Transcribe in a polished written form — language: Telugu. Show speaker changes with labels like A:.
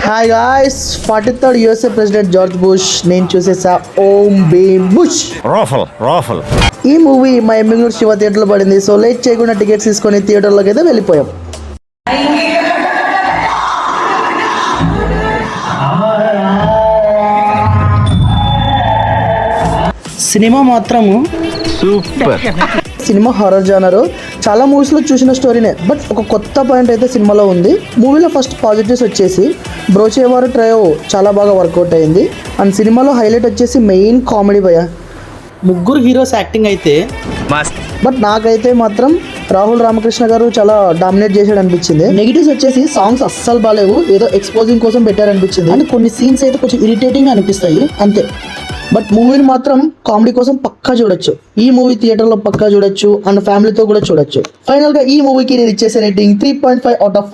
A: Hi guys, 43rd USA president George bush నేను చూసేసా ఓం భీమ్ బుష్. ఈ మూవీ మా ఎమ్మిగనూరు శివ థియేటర్లో పడింది. సో లేట్ చేయకుండా టికెట్స్ తీసుకొని థియేటర్లోకి అయితే వెళ్ళిపోయాం. సినిమా మాత్రము
B: సూపర్.
A: సినిమా హారర్ జానరు చాలా మూవీస్లో చూసిన స్టోరీనే, బట్ ఒక కొత్త పాయింట్ అయితే సినిమాలో ఉంది. మూవీలో ఫస్ట్ పాజిటివ్స్ వచ్చేసి బ్రోచేవారు ట్రయో చాలా బాగా వర్కౌట్ అయింది. అండ్ సినిమాలో హైలైట్ వచ్చేసి మెయిన్ కామెడీ భయ. ముగ్గురు హీరోస్ యాక్టింగ్ అయితే బట్ నాకైతే మాత్రం రాహుల్ రామకృష్ణ గారు చాలా డామినేట్ చేశాడు అనిపించింది. నెగిటివ్స్ వచ్చేసి సాంగ్స్ అస్సలు బాగాలేవు, ఏదో ఎక్స్పోజింగ్ కోసం పెట్టారనిపించింది. అండ్ కొన్ని సీన్స్ అయితే కొంచెం ఇరిటేటింగ్ అనిపిస్తాయి అంతే. బట్ మూవీని మాత్రం కామెడీ కోసం పక్కా చూడొచ్చు. ఈ మూవీ థియేటర్లో పక్కా చూడొచ్చు అండ్ ఫ్యామిలీతో కూడా చూడొచ్చు. ఫైనల్గా ఈ మూవీకి నేను ఇచ్చేసే రేటింగ్ 3.5 out of 5.